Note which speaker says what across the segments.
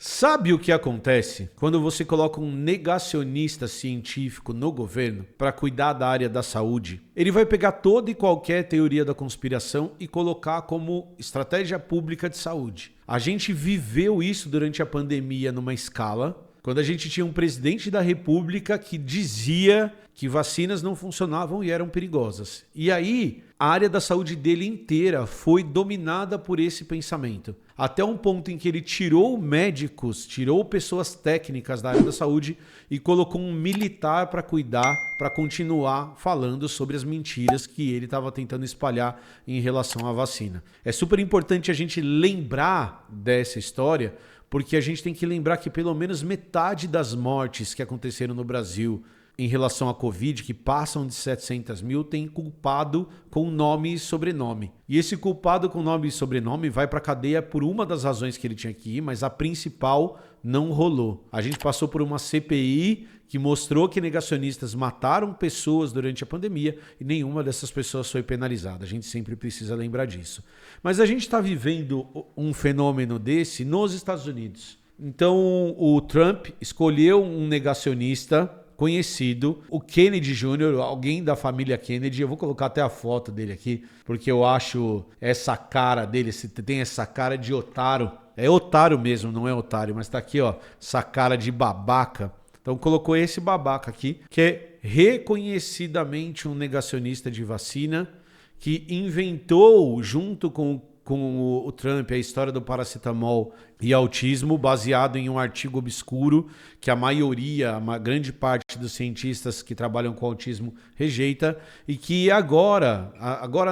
Speaker 1: Sabe o que acontece quando você coloca um negacionista científico no governo para cuidar da área da saúde? Ele vai pegar toda e qualquer teoria da conspiração e colocar como estratégia pública de saúde. A gente viveu isso durante a pandemia numa escala, quando a gente tinha um presidente da República que dizia que vacinas não funcionavam e eram perigosas. E aí, a área da saúde dele inteira foi dominada por esse pensamento. Até um ponto em que ele tirou médicos, tirou pessoas técnicas da área da saúde e colocou um militar para cuidar, para continuar falando sobre as mentiras que ele estava tentando espalhar em relação à vacina. É super importante a gente lembrar dessa história, porque a gente tem que lembrar que pelo menos metade das mortes que aconteceram no Brasil em relação à Covid, que passam de 700 mil, tem culpado com nome e sobrenome. E esse culpado com nome e sobrenome vai para a cadeia por uma das razões que ele tinha que ir, mas a principal não rolou. A gente passou por uma CPI que mostrou que negacionistas mataram pessoas durante a pandemia e nenhuma dessas pessoas foi penalizada. A gente sempre precisa lembrar disso. Mas a gente está vivendo um fenômeno desse nos Estados Unidos. Então o Trump escolheu um negacionista conhecido, o Kennedy Jr., alguém da família Kennedy. Eu vou colocar até a foto dele aqui, porque eu acho essa cara dele, tem essa cara de otário. É otário mesmo, não é otário, mas tá aqui, ó, essa cara de babaca. Então colocou esse babaca aqui, que é reconhecidamente um negacionista de vacina, que inventou, junto com o Trump, a história do paracetamol e autismo, baseado em um artigo obscuro que a maioria, a grande parte dos cientistas que trabalham com autismo rejeita, e que agora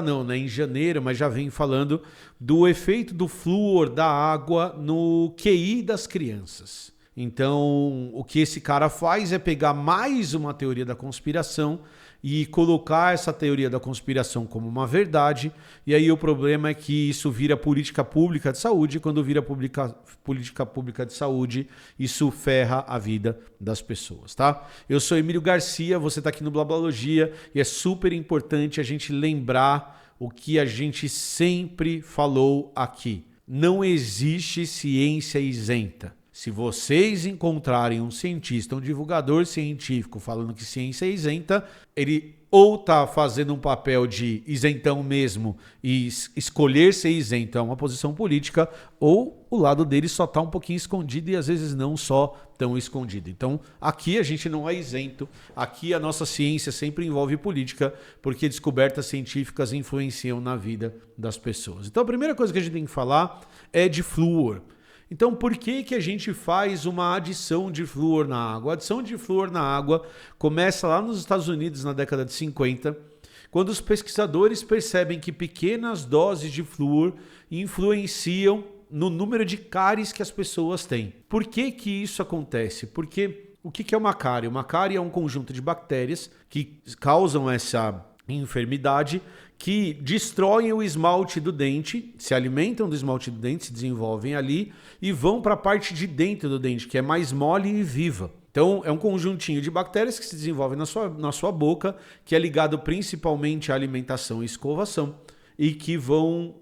Speaker 1: não, né, em janeiro, mas já vem falando do efeito do flúor da água no QI das crianças. Então, o que esse cara faz é pegar mais uma teoria da conspiração e colocar essa teoria da conspiração como uma verdade, e aí o problema é que isso vira política pública de saúde, e quando vira política pública de saúde, isso ferra a vida das pessoas, tá? Eu sou Emílio Garcia, você está aqui no Blablalogia, e é super importante a gente lembrar o que a gente sempre falou aqui. Não existe ciência isenta. Se vocês encontrarem um cientista, um divulgador científico falando que ciência é isenta, ele ou está fazendo um papel de isentão mesmo e escolher ser isento é uma posição política, ou o lado dele só está um pouquinho escondido e às vezes não só tão escondido. Então aqui a gente não é isento, aqui a nossa ciência sempre envolve política, porque descobertas científicas influenciam na vida das pessoas. Então a primeira coisa que a gente tem que falar é de flúor. Então, por que a gente faz uma adição de flúor na água? A adição de flúor na água começa lá nos Estados Unidos na década de 50, quando os pesquisadores percebem que pequenas doses de flúor influenciam no número de cáries que as pessoas têm. Por que isso acontece? Porque o que é uma cárie? Uma cárie é um conjunto de bactérias que causam essa enfermidade, que destroem o esmalte do dente, se alimentam do esmalte do dente, se desenvolvem ali e vão para a parte de dentro do dente, que é mais mole e viva. Então é um conjuntinho de bactérias que se desenvolvem na sua boca, que é ligado principalmente à alimentação e escovação, e que vão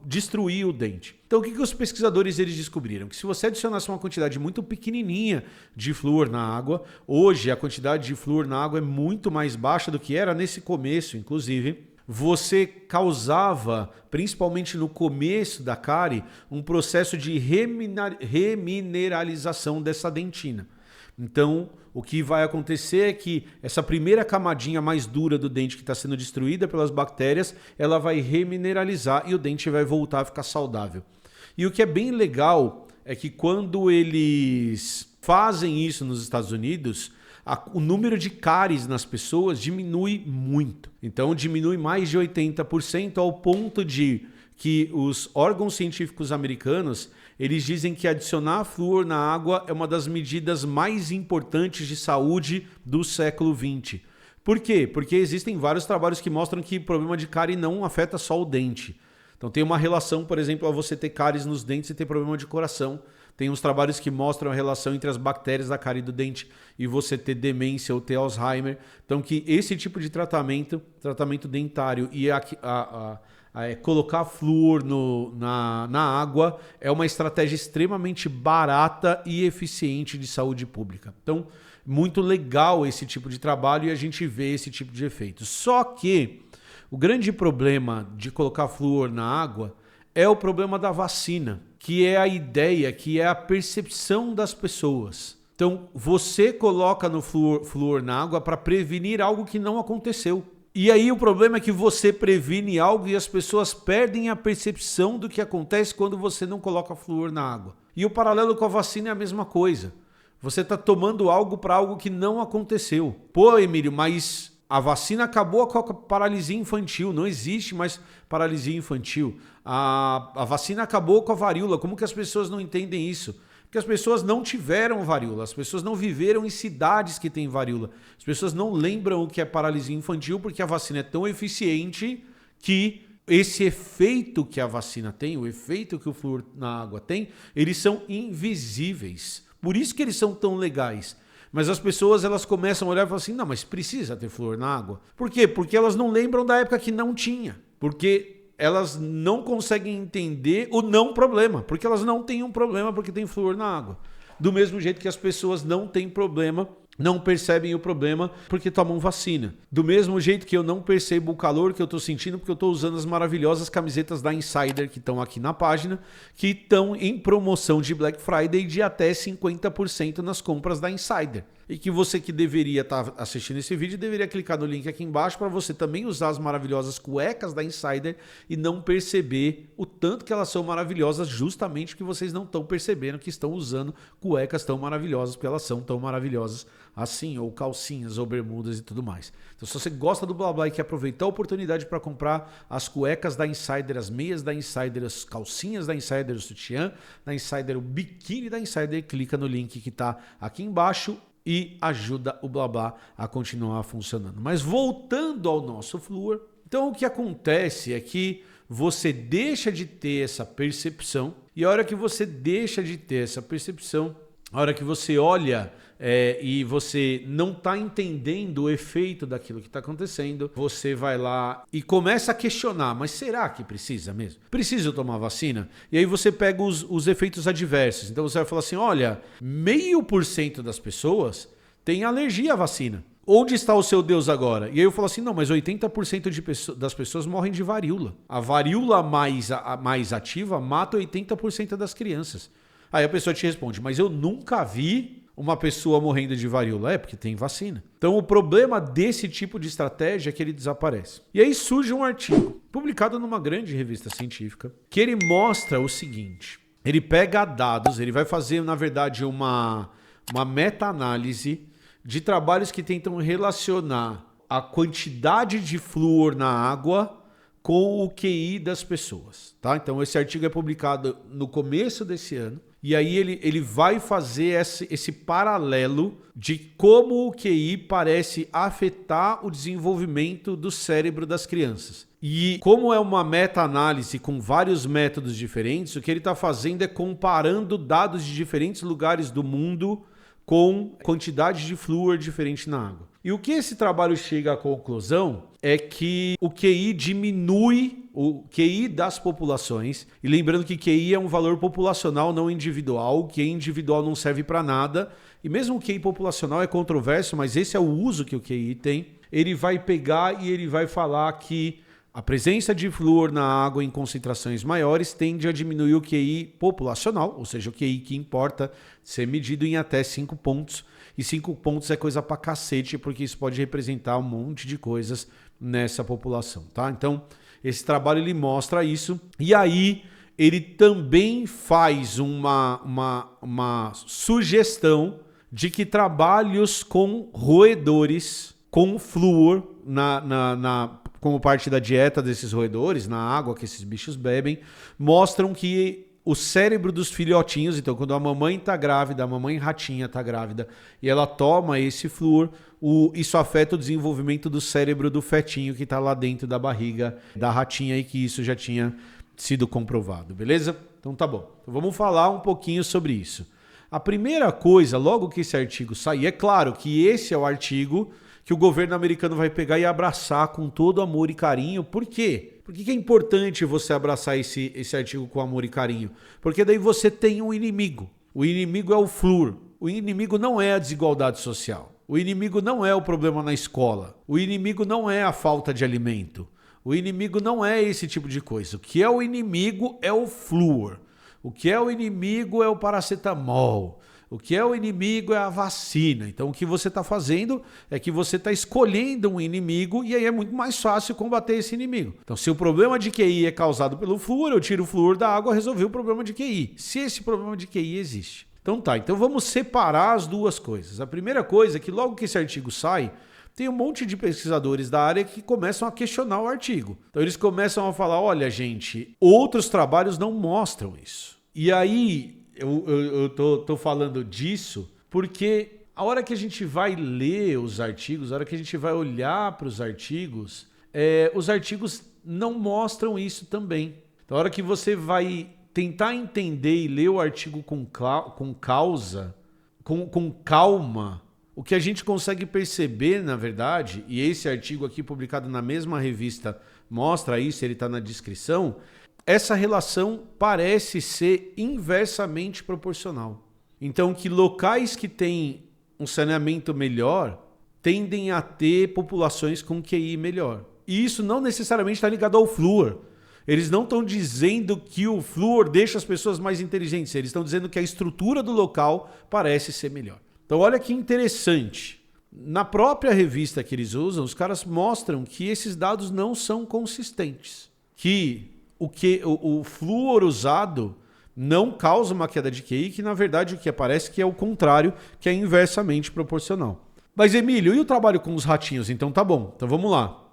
Speaker 1: destruir o dente. Então o que os pesquisadores eles descobriram? Que se você adicionasse uma quantidade muito pequenininha de flúor na água, hoje a quantidade de flúor na água é muito mais baixa do que era nesse começo, inclusive, você causava, principalmente no começo da cárie, um processo de remineralização dessa dentina. Então, o que vai acontecer é que essa primeira camadinha mais dura do dente que está sendo destruída pelas bactérias, ela vai remineralizar e o dente vai voltar a ficar saudável. E o que é bem legal é que quando eles fazem isso nos Estados Unidos, o número de cáries nas pessoas diminui muito. Então, diminui mais de 80%, ao ponto de que os órgãos científicos americanos, eles dizem que adicionar flúor na água é uma das medidas mais importantes de saúde do século XX. Por quê? Porque existem vários trabalhos que mostram que o problema de cárie não afeta só o dente. Então tem uma relação, por exemplo, a você ter cáries nos dentes e ter problema de coração. Tem uns trabalhos que mostram a relação entre as bactérias da cárie do dente e você ter demência ou ter Alzheimer. Então que esse tipo de tratamento dentário e colocar flúor na água é uma estratégia extremamente barata e eficiente de saúde pública. Então, muito legal esse tipo de trabalho e a gente vê esse tipo de efeito. Só que o grande problema de colocar flúor na água é o problema da vacina, que é a ideia, que é a percepção das pessoas. Então, você coloca no flúor na água para prevenir algo que não aconteceu. E aí o problema é que você previne algo e as pessoas perdem a percepção do que acontece quando você não coloca flúor na água. E o paralelo com a vacina é a mesma coisa. Você está tomando algo para algo que não aconteceu. Pô, Emílio, mas a vacina acabou com a paralisia infantil. Não existe mais paralisia infantil. A vacina acabou com a varíola. Como que as pessoas não entendem isso? Porque as pessoas não tiveram varíola, as pessoas não viveram em cidades que têm varíola. As pessoas não lembram o que é paralisia infantil porque a vacina é tão eficiente que esse efeito que a vacina tem, o efeito que o flúor na água tem, eles são invisíveis. Por isso que eles são tão legais. Mas as pessoas elas começam a olhar e falar assim, não, mas precisa ter flúor na água. Por quê? Porque elas não lembram da época que não tinha. Porque elas não conseguem entender o não problema, porque elas não têm um problema porque tem flúor na água. Do mesmo jeito que as pessoas não têm problema, não percebem o problema porque tomam vacina. Do mesmo jeito que eu não percebo o calor que eu estou sentindo porque eu estou usando as maravilhosas camisetas da Insider que estão aqui na página, que estão em promoção de Black Friday de até 50% nas compras da Insider. E que você que deveria estar assistindo esse vídeo deveria clicar no link aqui embaixo para você também usar as maravilhosas cuecas da Insider e não perceber o tanto que elas são maravilhosas, justamente porque vocês não estão percebendo que estão usando cuecas tão maravilhosas, porque elas são tão maravilhosas assim, ou calcinhas, ou bermudas e tudo mais. Então, se você gosta do Blá Blá e quer aproveitar a oportunidade para comprar as cuecas da Insider, as meias da Insider, as calcinhas da Insider, o sutiã da Insider, o biquíni da Insider, clica no link que está aqui embaixo e ajuda o Blá Blá a continuar funcionando. Mas voltando ao nosso flúor, então o que acontece é que você deixa de ter essa percepção e a hora que você deixa de ter essa percepção, a hora que você olha e você não está entendendo o efeito daquilo que está acontecendo, você vai lá e começa a questionar, mas será que precisa mesmo? Preciso tomar vacina? E aí você pega os efeitos adversos. Então você vai falar assim, olha, 0,5% das pessoas tem alergia à vacina. Onde está o seu Deus agora? E aí eu falo assim, não, mas 80% das pessoas morrem de varíola. A varíola mais ativa mata 80% das crianças. Aí a pessoa te responde, mas eu nunca vi uma pessoa morrendo de varíola. É porque tem vacina. Então o problema desse tipo de estratégia é que ele desaparece. E aí surge um artigo publicado numa grande revista científica que ele mostra o seguinte. Ele pega dados, ele vai fazer na verdade uma meta-análise de trabalhos que tentam relacionar a quantidade de flúor na água com o QI das pessoas. Tá? Então esse artigo é publicado no começo desse ano. E aí ele vai fazer esse paralelo de como o QI parece afetar o desenvolvimento do cérebro das crianças. E como é uma meta-análise com vários métodos diferentes, o que ele está fazendo é comparando dados de diferentes lugares do mundo com quantidade de flúor diferente na água. E o que esse trabalho chega à conclusão é que o QI diminui o QI das populações. E lembrando que QI é um valor populacional, não individual. O QI individual não serve para nada. E mesmo o QI populacional é controverso, mas esse é o uso que o QI tem. Ele vai pegar e ele vai falar que a presença de flúor na água em concentrações maiores tende a diminuir o QI populacional, ou seja, o QI que importa ser medido em até 5 pontos. E 5 pontos é coisa pra cacete, porque isso pode representar um monte de coisas nessa população, tá? Então, esse trabalho ele mostra isso. E aí, ele também faz uma sugestão de que trabalhos com roedores, com flúor como parte da dieta desses roedores, na água que esses bichos bebem, mostram que o cérebro dos filhotinhos, então quando a mamãe está grávida, a mamãe ratinha está grávida e ela toma esse flúor, isso afeta o desenvolvimento do cérebro do fetinho que está lá dentro da barriga da ratinha e que isso já tinha sido comprovado, beleza? Então tá bom. Então, vamos falar um pouquinho sobre isso. A primeira coisa, logo que esse artigo sair, é claro que esse é o artigo que o governo americano vai pegar e abraçar com todo amor e carinho. Por quê? Por que é importante você abraçar esse artigo com amor e carinho? Porque daí você tem um inimigo. O inimigo é o flúor. O inimigo não é a desigualdade social. O inimigo não é o problema na escola. O inimigo não é a falta de alimento. O inimigo não é esse tipo de coisa. O que é o inimigo é o flúor. O que é o inimigo é o paracetamol. O que é o inimigo é a vacina. Então o que você está fazendo é que você está escolhendo um inimigo e aí é muito mais fácil combater esse inimigo. Então se o problema de QI é causado pelo flúor, eu tiro o flúor da água e resolvi o problema de QI. Se esse problema de QI existe. Então tá, então vamos separar as duas coisas. A primeira coisa é que logo que esse artigo sai, tem um monte de pesquisadores da área que começam a questionar o artigo. Então eles começam a falar, olha gente, outros trabalhos não mostram isso. E aí eu tô falando disso porque a hora que a gente vai ler os artigos, a hora que a gente vai olhar para os artigos não mostram isso também. Então a hora que você vai tentar entender e ler o artigo com calma, o que a gente consegue perceber, na verdade, e esse artigo aqui publicado na mesma revista mostra isso, ele está na descrição, essa relação parece ser inversamente proporcional. Então, que locais que têm um saneamento melhor tendem a ter populações com QI melhor. E isso não necessariamente está ligado ao flúor. Eles não estão dizendo que o flúor deixa as pessoas mais inteligentes. Eles estão dizendo que a estrutura do local parece ser melhor. Então olha que interessante. Na própria revista que eles usam, os caras mostram que esses dados não são consistentes. Que o flúor usado não causa uma queda de QI, que na verdade o que aparece que é o contrário, que é inversamente proporcional. Mas Emílio, e o trabalho com os ratinhos? Então tá bom, então vamos lá.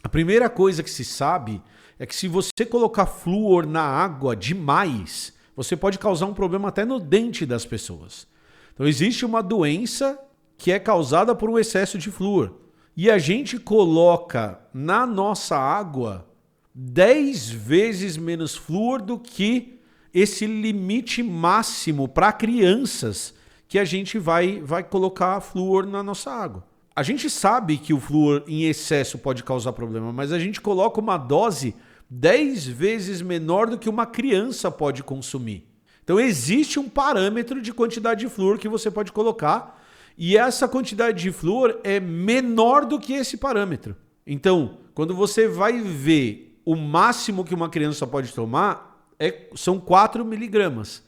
Speaker 1: A primeira coisa que se sabe é que se você colocar flúor na água demais, você pode causar um problema até no dente das pessoas. Então existe uma doença que é causada por um excesso de flúor. E a gente coloca na nossa água 10 vezes menos flúor do que esse limite máximo para crianças que a gente vai colocar flúor na nossa água. A gente sabe que o flúor em excesso pode causar problema, mas a gente coloca uma dose 10 vezes menor do que uma criança pode consumir. Então existe um parâmetro de quantidade de flúor que você pode colocar e essa quantidade de flúor é menor do que esse parâmetro. Então, quando você vai ver o máximo que uma criança pode tomar, são 4 miligramas.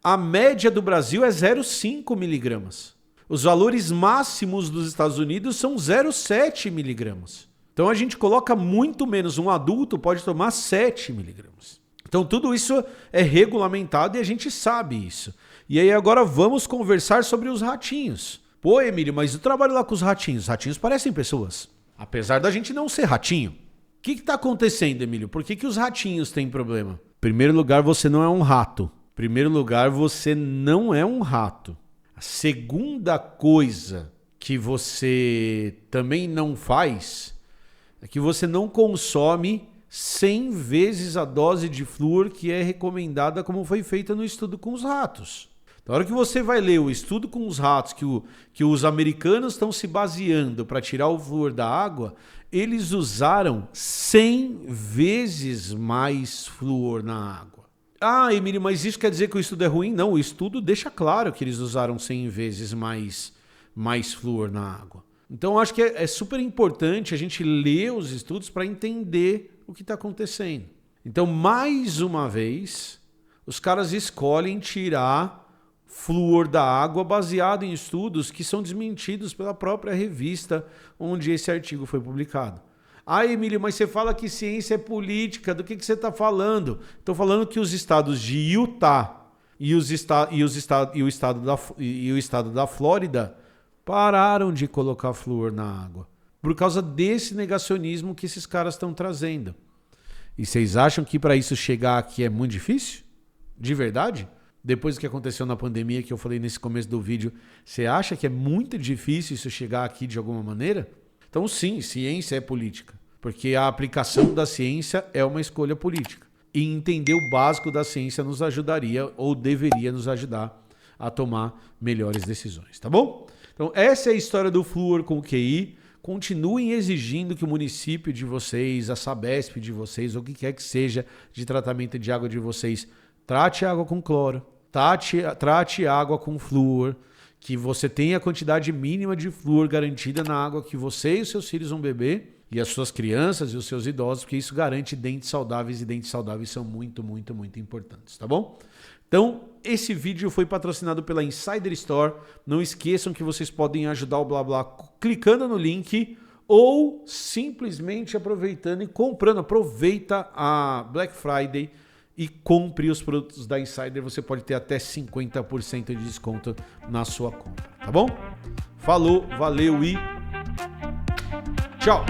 Speaker 1: A média do Brasil é 0,5 miligramas. Os valores máximos dos Estados Unidos são 0,7 miligramas. Então a gente coloca muito menos. Um adulto pode tomar 7 miligramas. Então tudo isso é regulamentado e a gente sabe isso. E aí agora vamos conversar sobre os ratinhos. Pô, Emílio, mas o trabalho lá com os ratinhos? Os ratinhos parecem pessoas. Apesar da gente não ser ratinho. O que está acontecendo, Emílio? Por que os ratinhos têm problema? Em primeiro lugar, você não é um rato. Em primeiro lugar, você não é um rato. A segunda coisa que você também não faz é que você não consome 100 vezes a dose de flúor que é recomendada como foi feita no estudo com os ratos. Na hora que você vai ler o estudo com os ratos que os americanos estão se baseando para tirar o flúor da água, eles usaram 100 vezes mais flúor na água. Ah, Emílio, mas isso quer dizer que o estudo é ruim? Não, o estudo deixa claro que eles usaram 100 vezes mais flúor na água. Então, acho que é super importante a gente ler os estudos para entender o que está acontecendo. Então, mais uma vez, os caras escolhem tirar flúor da água baseado em estudos que são desmentidos pela própria revista onde esse artigo foi publicado. Ah, Emílio, mas você fala que ciência é política, do que você está falando? Estou falando que os estados de Utah e o estado da Flórida pararam de colocar flúor na água por causa desse negacionismo que esses caras estão trazendo. E vocês acham que para isso chegar aqui é muito difícil? De verdade? Depois do que aconteceu na pandemia que eu falei nesse começo do vídeo, você acha que é muito difícil isso chegar aqui de alguma maneira? Então sim, ciência é política, porque a aplicação da ciência é uma escolha política. E entender o básico da ciência nos ajudaria ou deveria nos ajudar a tomar melhores decisões, tá bom? Então essa é a história do flúor com o QI. continuem exigindo que o município de vocês, a Sabesp de vocês, ou o que quer que seja de tratamento de água de vocês, trate água com cloro, trate água com flúor, que você tenha a quantidade mínima de flúor garantida na água que você e os seus filhos vão beber, e as suas crianças e os seus idosos, porque isso garante dentes saudáveis, e dentes saudáveis são muito, muito, muito importantes, tá bom? Então, esse vídeo foi patrocinado pela Insider Store. Não esqueçam que vocês podem ajudar o Blá clicando no link ou simplesmente aproveitando e comprando. Aproveita a Black Friday e compre os produtos da Insider. Você pode ter até 50% de desconto na sua compra, tá bom? Falou, valeu e tchau!